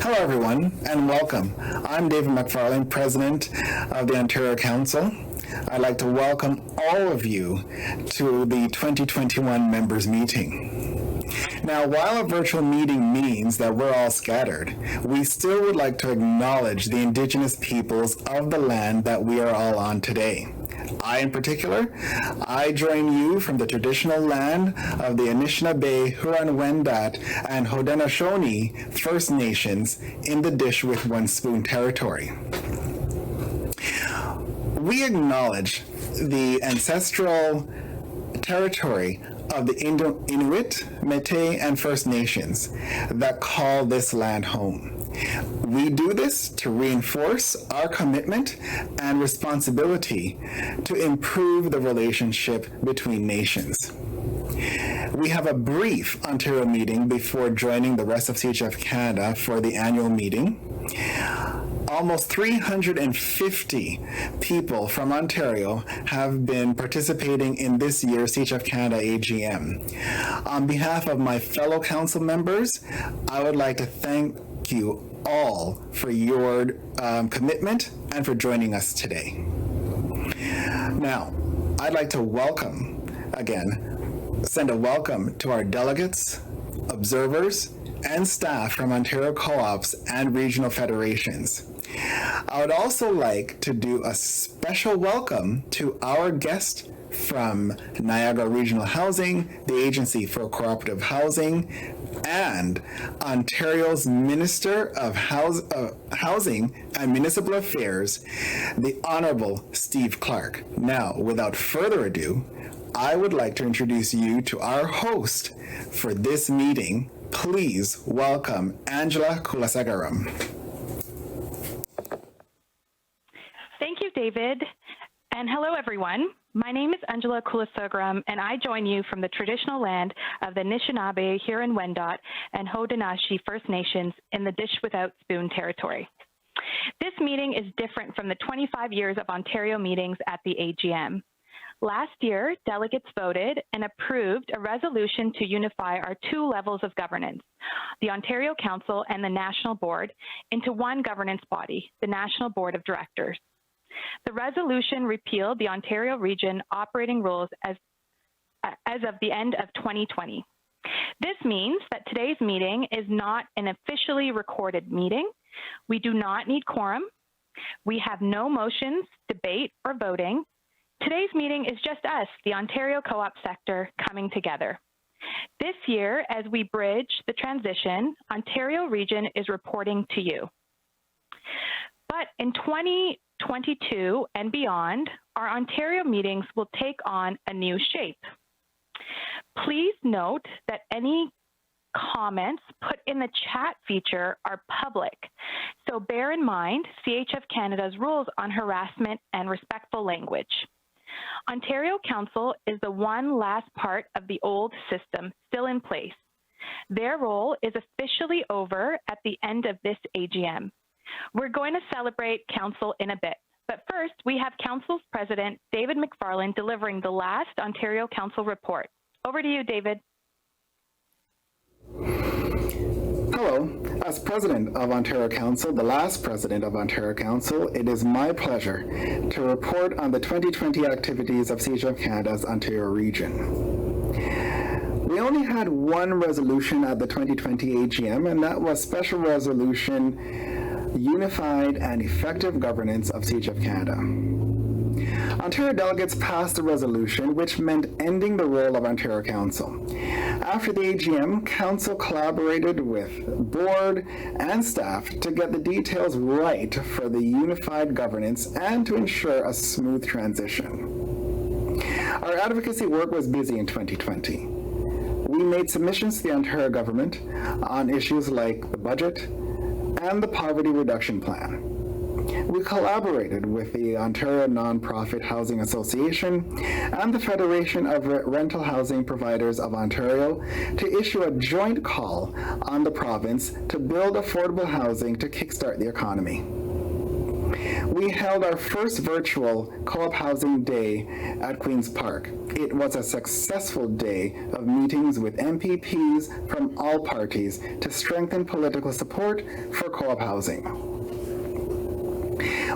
Hello everyone and welcome. I'm David McFarlane, President of the Ontario Council. I'd like to welcome all of you to the 2021 members meeting. Now, while a virtual meeting means that we're all scattered, we still would like to acknowledge the Indigenous peoples of the land that we are all on today. In particular, I join you from the traditional land of the Anishinaabe, Huron-Wendat, and Haudenosaunee First Nations in the Dish with One Spoon territory. We acknowledge the ancestral territory of the Inuit, Métis, and First Nations that call this land home. We do this to reinforce our commitment and responsibility to improve the relationship between nations. We have a brief Ontario meeting before joining the rest of CHF Canada for the annual meeting. Almost 350 people from Ontario have been participating in this year's CHF Canada AGM. On behalf of my fellow council members, I would like to thank you all for your commitment and for joining us today. Now, I'd like to send a welcome to our delegates, observers, and staff from Ontario CoOps and regional federations. I would also like to do a special welcome to our guest from Niagara Regional Housing, the Agency for Cooperative Housing, and Ontario's Minister of Housing and Municipal Affairs, the Honourable Steve Clark. Now, without further ado, I would like to introduce you to our host for this meeting. Please welcome Angela Kulasagaram. Thank you, David, and hello, everyone. My name is Angela Kulasagaram, and I join you from the traditional land of the Anishinaabe, Huron-Wendat, and Haudenosaunee First Nations in the Dish Without Spoon territory. This meeting is different from the 25 years of Ontario meetings at the AGM. Last year, delegates voted and approved a resolution to unify our two levels of governance, the Ontario Council and the National Board, into one governance body, the National Board of Directors. The resolution repealed the Ontario Region operating rules as of the end of 2020. This means that today's meeting is not an officially recorded meeting. We do not need quorum. We have no motions, debate, or voting. Today's meeting is just us, the Ontario co-op sector, coming together. This year, as we bridge the transition, Ontario Region is reporting to you. But in 2022 and beyond, our Ontario meetings will take on a new shape. Please note that any comments put in the chat feature are public, so bear in mind CHF Canada's rules on harassment and respectful language. Ontario Council is the one last part of the old system still in place. Their role is officially over at the end of this AGM. We're going to celebrate Council in a bit, but first we have Council's President, David McFarlane, delivering the last Ontario Council report. Over to you, David. Hello. As President of Ontario Council, the last President of Ontario Council, it is my pleasure to report on the 2020 activities of CHF Canada's Ontario region. We only had one resolution at the 2020 AGM, and that was Special Resolution Unified and Effective Governance of CHF Canada. Ontario delegates passed a resolution which meant ending the role of Ontario Council. After the AGM, Council collaborated with board and staff to get the details right for the unified governance and to ensure a smooth transition. Our advocacy work was busy in 2020. We made submissions to the Ontario government on issues like the budget and the poverty reduction plan. We collaborated with the Ontario Nonprofit Housing Association and the Federation of Rental Housing Providers of Ontario to issue a joint call on the province to build affordable housing to kickstart the economy. We held our first virtual Co-op Housing Day at Queen's Park. It was a successful day of meetings with MPPs from all parties to strengthen political support for co-op housing.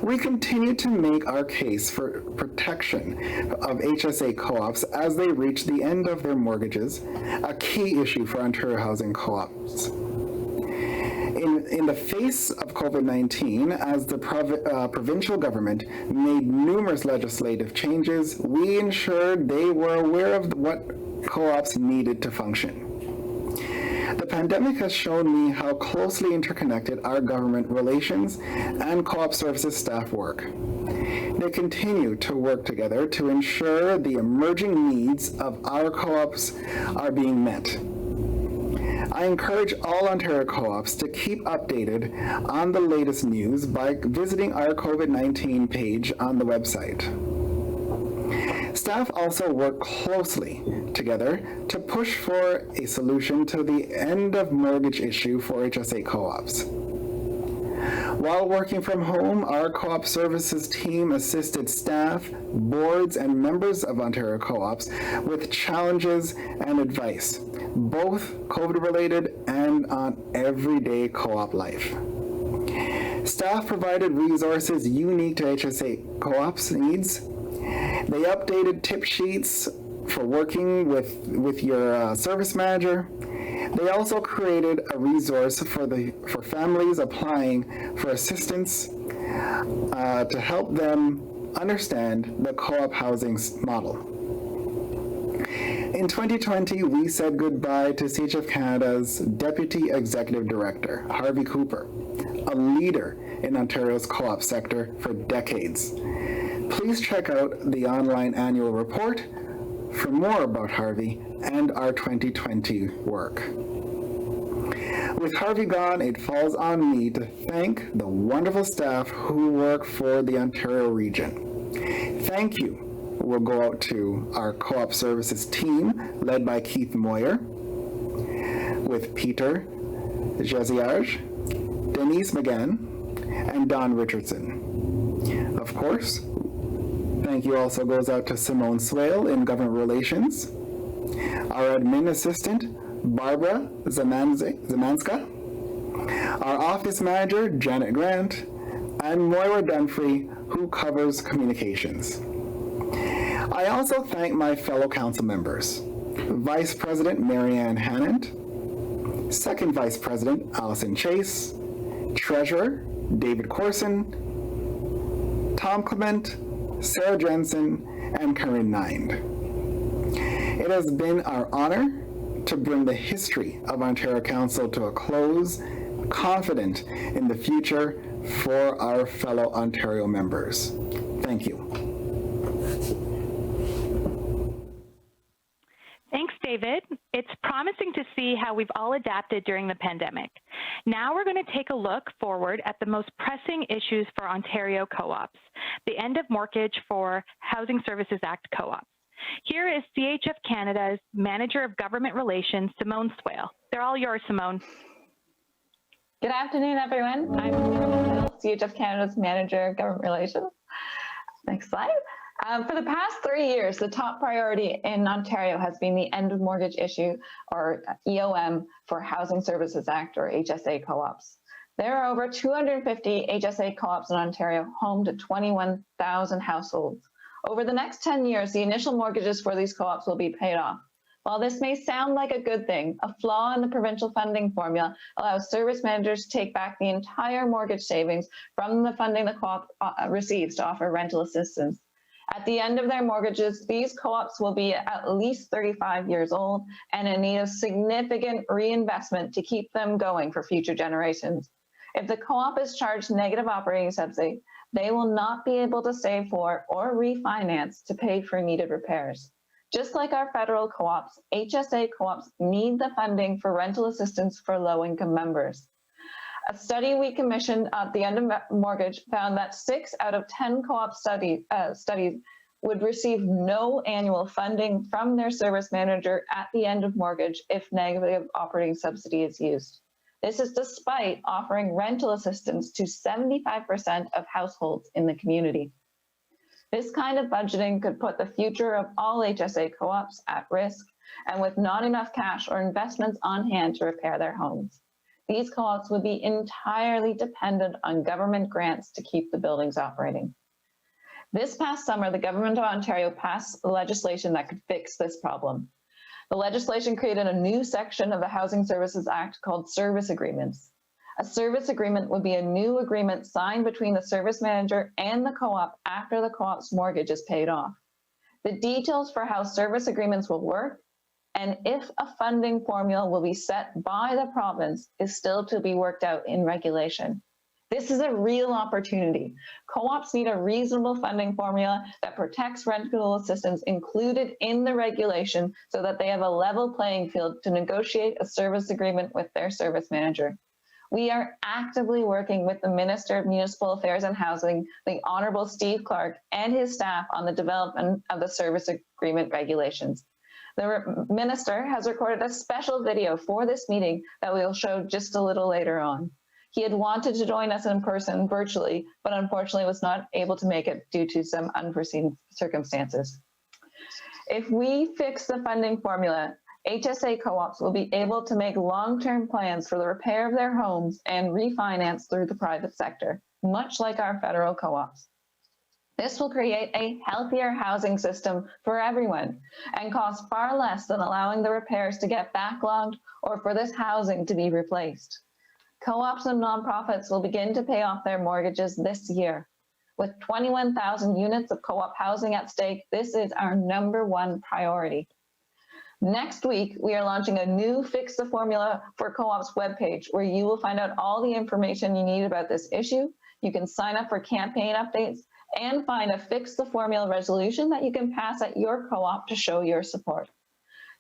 We continue to make our case for protection of HSA co-ops as they reach the end of their mortgages, a key issue for Ontario housing co-ops. In the face of COVID-19, as the provincial government made numerous legislative changes, we ensured they were aware of what co-ops needed to function. The pandemic has shown me how closely interconnected our government relations and co-op services staff work. They continue to work together to ensure the emerging needs of our co-ops are being met. I encourage all Ontario co-ops to keep updated on the latest news by visiting our COVID-19 page on the website. Staff also work closely together to push for a solution to the end of mortgage issue for HSA co-ops. While working from home, our co-op services team assisted staff, boards, and members of Ontario co-ops with challenges and advice, both COVID-related and on everyday co-op life. Staff provided resources unique to HSA co-ops needs. They updated tip sheets for working with your service manager. They also created a resource for families applying for assistance to help them understand the co-op housing model. In 2020, we said goodbye to CHF Canada's Deputy Executive Director, Harvey Cooper, a leader in Ontario's co-op sector for decades. Please check out the online annual report for more about Harvey and our 2020 work. With Harvey gone, it falls on me to thank the wonderful staff who work for the Ontario region. Thank you will go out to our co-op services team led by Keith Moyer, with Peter Jaziage, Denise McGann, and Don Richardson. Of course, thank you also goes out to Simone Swale in Government Relations, our admin assistant, Barbara Zamanska, our office manager, Janet Grant, and Moira Dunphy, who covers communications. I also thank my fellow council members, Vice President Marianne Hannant, Second Vice President Allison Chase, Treasurer David Corson, Tom Clement, Sarah Jensen, and Corinne Nind. It has been our honor to bring the history of Ontario Council to a close, confident in the future for our fellow Ontario members. Thank you. Thanks, David. It's promising to see how we've all adapted during the pandemic. Now we're going to take a look forward at the most pressing issues for Ontario co-ops, the end of mortgage for Housing Services Act co-ops. Here is CHF Canada's Manager of Government Relations, Simone Swale. They're all yours, Simone. Good afternoon, everyone. I'm CHF Canada's Manager of Government Relations. Next slide. For the past 3 years, the top priority in Ontario has been the end of mortgage issue, or EOM, for Housing Services Act, or HSA co-ops. There are over 250 HSA co-ops in Ontario, home to 21,000 households. Over the next 10 years, the initial mortgages for these co-ops will be paid off. While this may sound like a good thing, a flaw in the provincial funding formula allows service managers to take back the entire mortgage savings from the funding the co-op receives to offer rental assistance. At the end of their mortgages, these co-ops will be at least 35 years old and in need of significant reinvestment to keep them going for future generations. If the co-op is charged negative operating subsidy, they will not be able to save for or refinance to pay for needed repairs. Just like our federal co-ops, HSA co-ops need the funding for rental assistance for low-income members. A study we commissioned at the end of mortgage found that 6 out of 10 co-op studies would receive no annual funding from their service manager at the end of mortgage if negative operating subsidy is used. This is despite offering rental assistance to 75% of households in the community. This kind of budgeting could put the future of all HSA co-ops at risk, and with not enough cash or investments on hand to repair their homes. These co-ops would be entirely dependent on government grants to keep the buildings operating. This past summer, the Government of Ontario passed legislation that could fix this problem. The legislation created a new section of the Housing Services Act called service agreements. A service agreement would be a new agreement signed between the service manager and the co-op after the co-op's mortgage is paid off. The details for how service agreements will work and if a funding formula will be set by the province is still to be worked out in regulation. This is a real opportunity. Co-ops need a reasonable funding formula that protects rental assistance included in the regulation so that they have a level playing field to negotiate a service agreement with their service manager. We are actively working with the Minister of Municipal Affairs and Housing, the Honourable Steve Clark, and his staff on the development of the service agreement regulations. The Minister has recorded a special video for this meeting that we'll show just a little later on. He had wanted to join us in person virtually, but unfortunately was not able to make it due to some unforeseen circumstances. If we fix the funding formula, HSA co-ops will be able to make long-term plans for the repair of their homes and refinance through the private sector, much like our federal co-ops. This will create a healthier housing system for everyone and cost far less than allowing the repairs to get backlogged or for this housing to be replaced. Co-ops and nonprofits will begin to pay off their mortgages this year. With 21,000 units of co-op housing at stake, this is our #1 priority. Next week, we are launching a new Fix the Formula for Co-ops webpage where you will find out all the information you need about this issue. You can sign up for campaign updates and find a Fix the Formula resolution that you can pass at your co-op to show your support.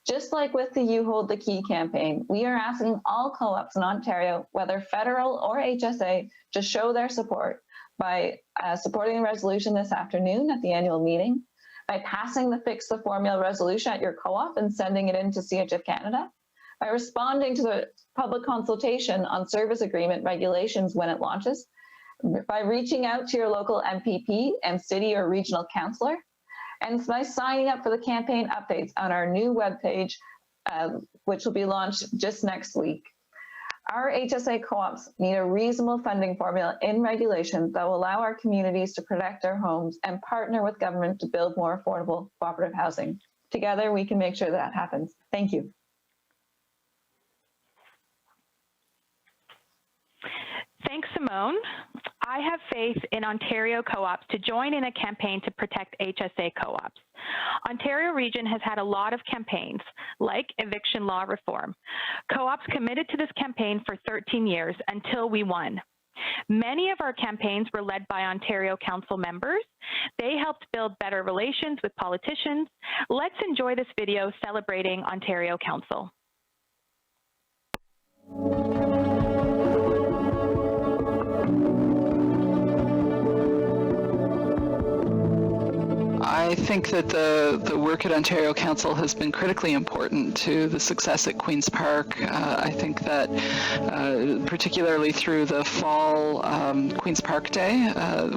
Just like with the You Hold the Key campaign, we are asking all co-ops in Ontario, whether federal or HSA, to show their support by supporting the resolution this afternoon at the annual meeting, by passing the Fix the Formula resolution at your co-op and sending it in to CHF Canada, by responding to the public consultation on service agreement regulations when it launches, by reaching out to your local MPP and city or regional councillor, and by signing up for the campaign updates on our new webpage, which will be launched just next week. Our HSA co-ops need a reasonable funding formula in regulation that will allow our communities to protect their homes and partner with government to build more affordable cooperative housing. Together, we can make sure that happens. Thank you. Thanks, Simone. I have faith in Ontario co-ops to join in a campaign to protect HSA co-ops. Ontario Region has had a lot of campaigns, like eviction law reform. Co-ops committed to this campaign for 13 years until we won. Many of our campaigns were led by Ontario Council members. They helped build better relations with politicians. Let's enjoy this video celebrating Ontario Council. I think that the work at Ontario Council has been critically important to the success at Queen's Park. I think that particularly through the fall Queen's Park Day,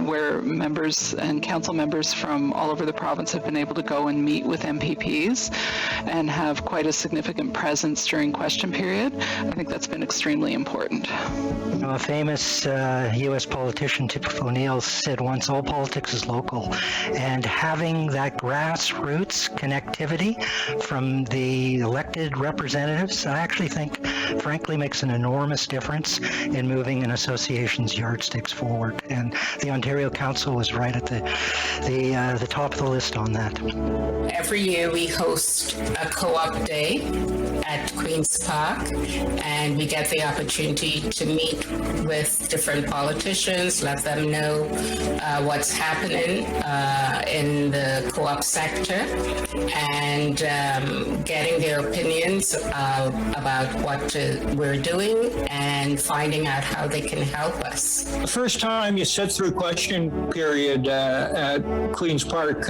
where members and council members from all over the province have been able to go and meet with MPPs and have quite a significant presence during question period, I think that's been extremely important. You know, a famous U.S. politician, Tip O'Neill, said once, all politics is local, and having that grassroots connectivity from the elected representatives, I actually think, frankly, makes an enormous difference in moving an association's yardsticks forward. And the Ontario Council was right at the top of the list on that. Every year we host a co-op day at Queen's Park, and we get the opportunity to meet with different politicians, let them know what's happening in the co-op sector, and getting their opinions about what we're doing and finding out how they can help us. The first time you sit through question period at Queen's Park,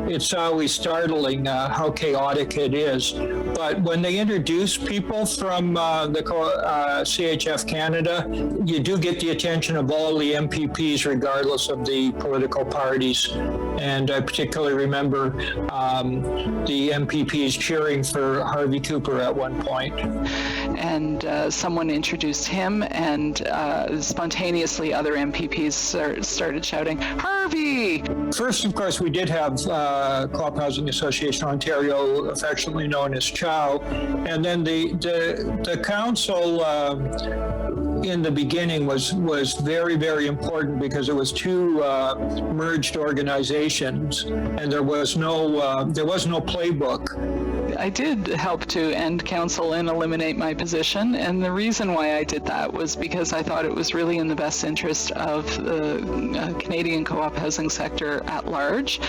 it's always startling how chaotic it is. but when they introduce people from the CHF Canada, you do get the attention of all the MPPs, regardless of the political parties. And I particularly remember the MPPs cheering for Harvey Cooper at one point. And someone introduced him, and spontaneously other MPPs started shouting, "Harvey!" First, of course, we did have Co-op Housing Association Ontario, affectionately known as CHOW, and then the council in the beginning was very, very important because it was two merged organizations, and there was no playbook. I did help to end council and eliminate my position, and the reason why I did that was because I thought it was really in the best interest of the Canadian co-op housing sector at large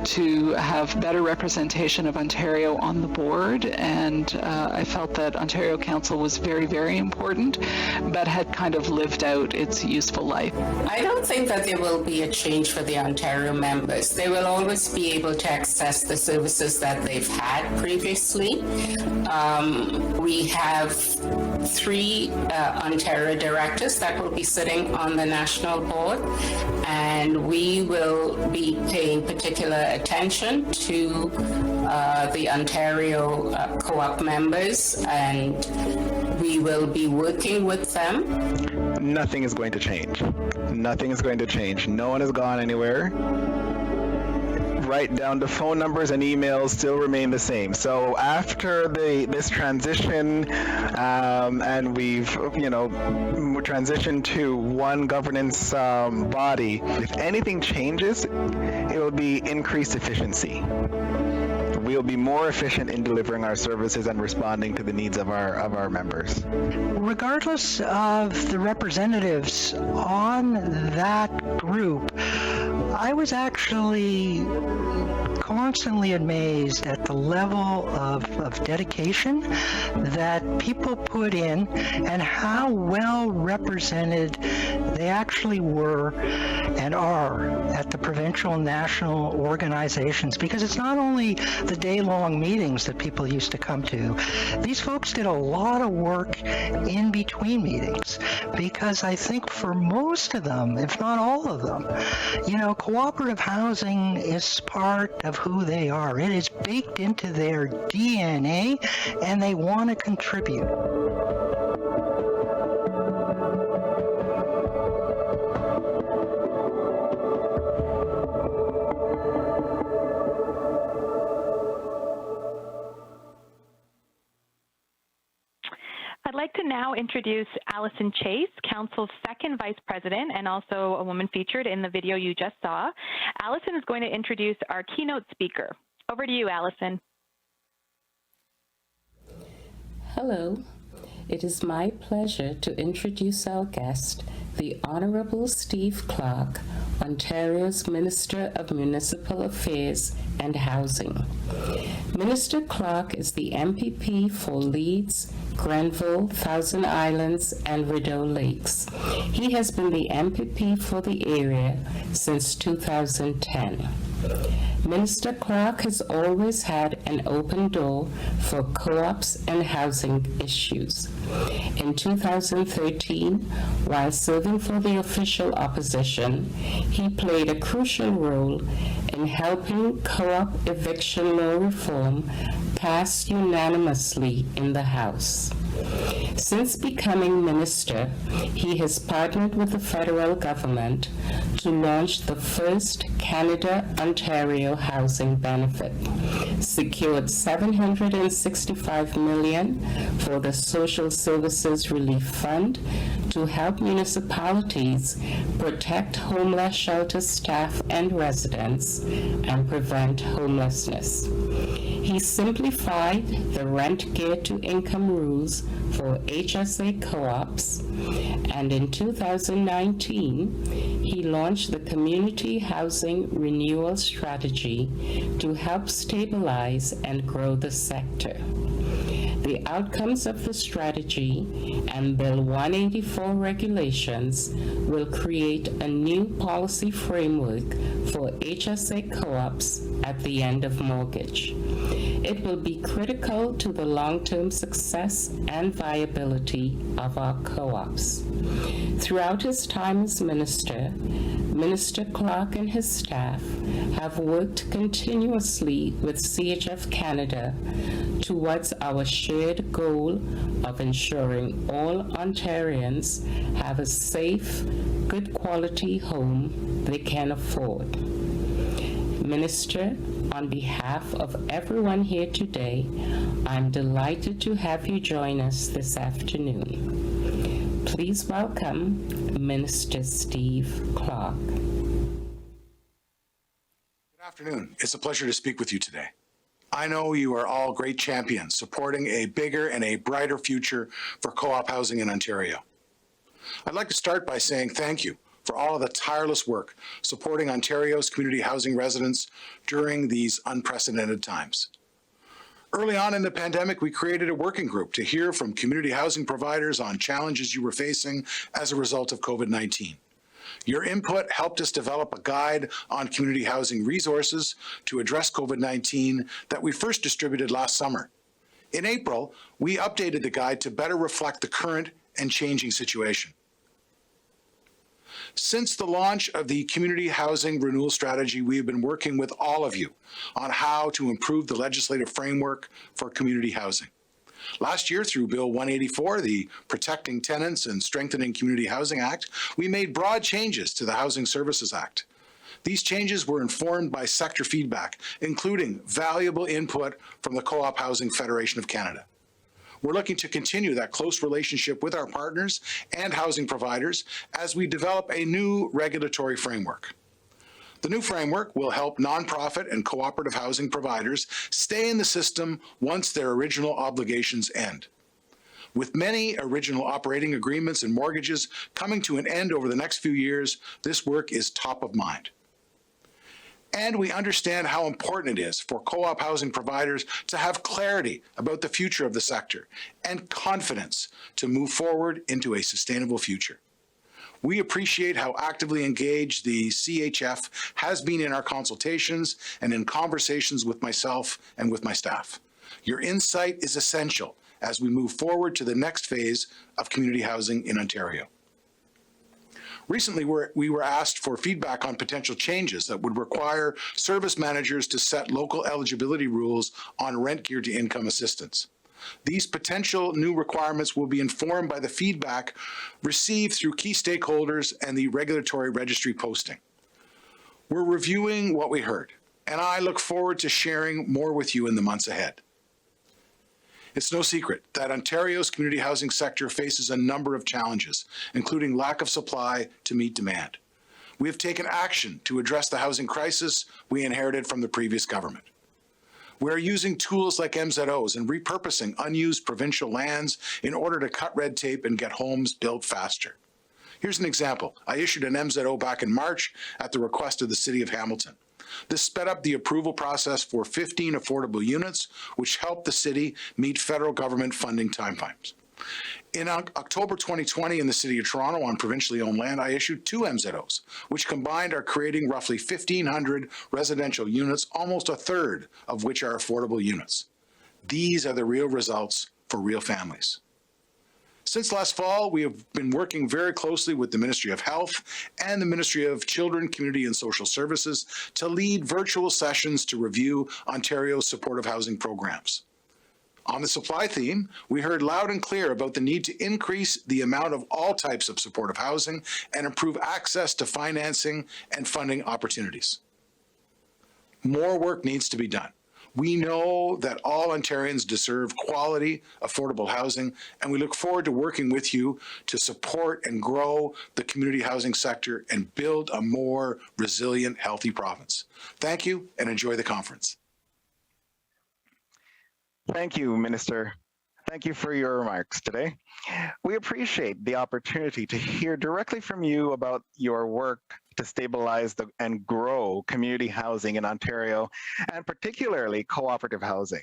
to have better representation of Ontario on the board, and I felt that Ontario Council was very, very important, but had kind of lived out its useful life. I don't think that there will be a change for the Ontario members. They will always be able to access the services that they've had previously. We have 3 Ontario directors that will be sitting on the national board, and we will be paying particular attention to the Ontario co-op members, and we will be working with them. Nothing is going to change. Nothing is going to change. No one has gone anywhere. Right down to phone numbers and emails still remain the same. So after this transition, and we've transitioned to one governance body, if anything changes, it will be increased efficiency. We'll be more efficient in delivering our services and responding to the needs of our members. Regardless of the representatives on that group, I was actually constantly amazed at the level of dedication that people put in and how well represented they actually were and are at the provincial and national organizations, because it's not only the day-long meetings that people used to come to. These folks did a lot of work in between meetings, because I think for most of them, if not all of them, cooperative housing is part of who they are. It is baked into their DNA, and they want to contribute. I'd like to now introduce Allison Chase, Council's second Vice President and also a woman featured in the video you just saw. Allison is going to introduce our keynote speaker. Over to you, Allison. Hello. It is my pleasure to introduce our guest, the Honourable Steve Clark, Ontario's Minister of Municipal Affairs and Housing. Minister Clark is the MPP for Leeds, Grenville, Thousand Islands, and Rideau Lakes. He has been the MPP for the area since 2010. Minister Clark has always had an open door for co-ops and housing issues. In 2013, while serving for the official opposition, he played a crucial role in helping co-op eviction law reform pass unanimously in the House. Since becoming minister, he has partnered with the federal government to launch the first Canada-Ontario housing benefit, secured $765 million for the Social Services Relief Fund to help municipalities protect homeless shelter staff and residents and prevent homelessness. He simplified the rent geared to income rules for HSA co-ops, and in 2019, he launched the Community Housing Renewal Strategy to help stabilize and grow the sector. The outcomes of the strategy and Bill 184 regulations will create a new policy framework for HSA co-ops at the end of mortgage. It will be critical to the long-term success and viability of our co-ops. Throughout his time as minister, Minister Clark and his staff have worked continuously with CHF Canada towards our shared goal of ensuring all Ontarians have a safe, good quality home they can afford. Minister, on behalf of everyone here today, I'm delighted to have you join us this afternoon. Please welcome Minister Steve Clark. Good afternoon. It's a pleasure to speak with you today. I know you are all great champions supporting a bigger and a brighter future for co-op housing in Ontario. I'd like to start by saying thank you for all of the tireless work supporting Ontario's community housing residents during these unprecedented times. Early on in the pandemic, we created a working group to hear from community housing providers on challenges you were facing as a result of COVID-19. Your input helped us develop a guide on community housing resources to address COVID-19 that we first distributed last summer. In April, we updated the guide to better reflect the current and changing situation. Since the launch of the Community Housing Renewal Strategy, we have been working with all of you on how to improve the legislative framework for community housing. Last year, through Bill 184, the Protecting Tenants and Strengthening Community Housing Act, we made broad changes to the Housing Services Act. These changes were informed by sector feedback, including valuable input from the Co-op Housing Federation of Canada. We're looking to continue that close relationship with our partners and housing providers as we develop a new regulatory framework. The new framework will help nonprofit and cooperative housing providers stay in the system once their original obligations end. With many original operating agreements and mortgages coming to an end over the next few years, this work is top of mind. And we understand how important it is for co-op housing providers to have clarity about the future of the sector and confidence to move forward into a sustainable future. We appreciate how actively engaged the CHF has been in our consultations and in conversations with myself and with my staff. Your insight is essential as we move forward to the next phase of community housing in Ontario. Recently, we were asked for feedback on potential changes that would require service managers to set local eligibility rules on rent geared to income assistance. These potential new requirements will be informed by the feedback received through key stakeholders and the regulatory registry posting. We're reviewing what we heard, and I look forward to sharing more with you in the months ahead. It's no secret that Ontario's community housing sector faces a number of challenges, including lack of supply to meet demand. We have taken action to address the housing crisis we inherited from the previous government. We're using tools like MZOs and repurposing unused provincial lands in order to cut red tape and get homes built faster. Here's an example. I issued an MZO back in March at the request of the City of Hamilton. This sped up the approval process for 15 affordable units, which helped the city meet federal government funding timeframes. In October 2020 in the City of Toronto on provincially owned land, I issued 2 MZOs, which combined are creating roughly 1,500 residential units, almost a third of which are affordable units. These are the real results for real families. Since last fall, we have been working very closely with the Ministry of Health and the Ministry of Children, Community and Social Services to lead virtual sessions to review Ontario's supportive housing programs. On the supply theme, we heard loud and clear about the need to increase the amount of all types of supportive housing and improve access to financing and funding opportunities. More work needs to be done. We know that all Ontarians deserve quality, affordable housing, and we look forward to working with you to support and grow the community housing sector and build a more resilient, healthy province. Thank you and enjoy the conference. Thank you, Minister. Thank you for your remarks today. We appreciate the opportunity to hear directly from you about your work to stabilize and grow community housing in Ontario, and particularly cooperative housing.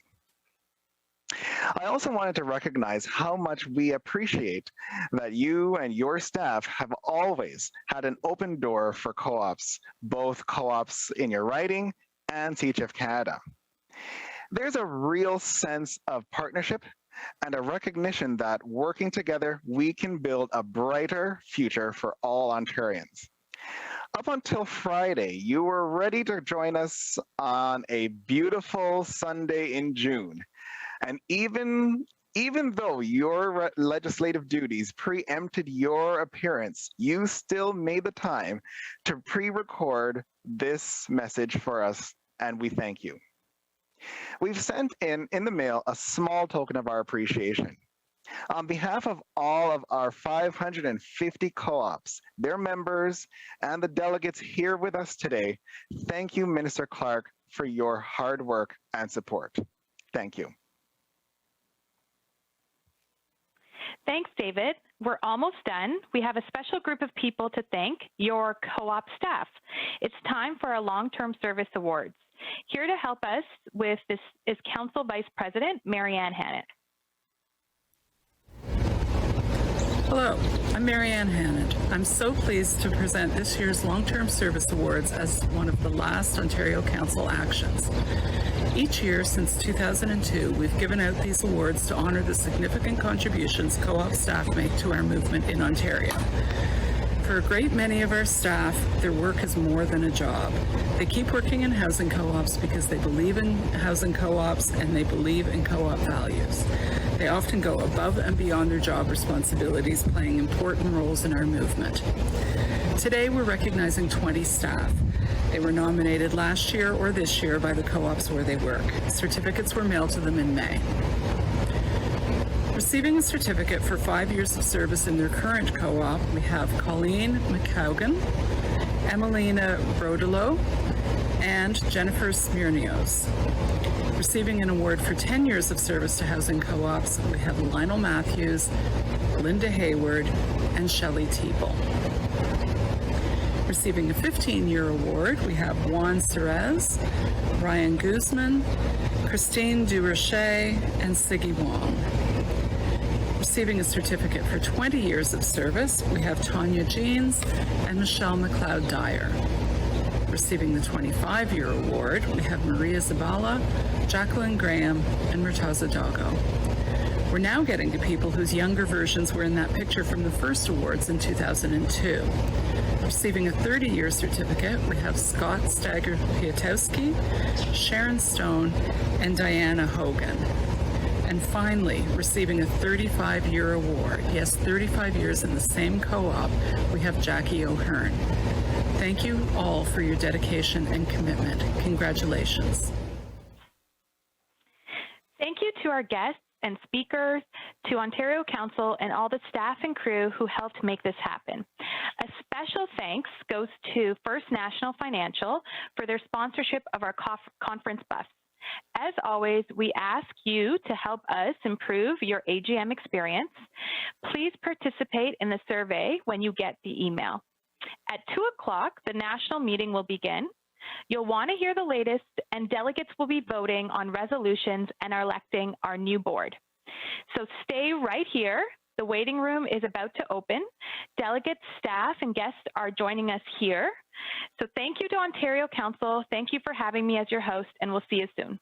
I also wanted to recognize how much we appreciate that you and your staff have always had an open door for co-ops, both co-ops in your riding and CHF Canada. There's a real sense of partnership and a recognition that working together, we can build a brighter future for all Ontarians. Up until Friday, you were ready to join us on a beautiful Sunday in June. And even though your legislative duties preempted your appearance, you still made the time to pre-record this message for us, and we thank you. We've sent in the mail a small token of our appreciation. On behalf of all of our 550 co-ops, their members, and the delegates here with us today, thank you, Minister Clark, for your hard work and support. Thank you. Thanks, David. We're almost done. We have a special group of people to thank, your co-op staff. It's time for our long-term service awards. Here to help us with this is Council Vice President Marianne Hannett. Hello, I'm Marianne Hannett. I'm so pleased to present this year's Long-Term Service Awards as one of the last Ontario Council actions. Each year since 2002, we've given out these awards to honor the significant contributions co-op staff make to our movement in Ontario. For a great many of our staff, their work is more than a job. They keep working in housing co-ops because they believe in housing co-ops and they believe in co-op values. They often go above and beyond their job responsibilities, playing important roles in our movement. Today, we're recognizing 20 staff. They were nominated last year or this year by the co-ops where they work. Certificates were mailed to them in May. Receiving a certificate for 5 years of service in their current co-op, we have Colleen McCaugan, Emelina Brodelo, and Jennifer Smirnios. Receiving an award for 10 years of service to housing co-ops, we have Lionel Matthews, Linda Hayward, and Shelley Teeple. Receiving a 15-year award, we have Juan Cerez, Ryan Guzman, Christine Durocher, and Siggy Wong. Receiving a certificate for 20 years of service, we have Tanya Jeans and Michelle McLeod-Dyer. Receiving the 25-year award, we have Maria Zabala, Jacqueline Graham, and Murtaza Dago. We're now getting to people whose younger versions were in that picture from the first awards in 2002. Receiving a 30-year certificate, we have Scott Steiger-Piatowski, Sharon Stone, and Diana Hogan. And finally, receiving a 35-year award, yes, 35 years in the same co-op, we have Jackie O'Hearn. Thank you all for your dedication and commitment. Congratulations. Thank you to our guests and speakers, to Ontario Council and all the staff and crew who helped make this happen. A special thanks goes to First National Financial for their sponsorship of our conference bus. As always, we ask you to help us improve your AGM experience. Please participate in the survey when you get the email. At 2 o'clock, the national meeting will begin. You'll want to hear the latest, and delegates will be voting on resolutions and are electing our new board. So stay right here. The waiting room is about to open. Delegates, staff, and guests are joining us here. So thank you to Ontario Council. Thank you for having me as your host, and we'll see you soon.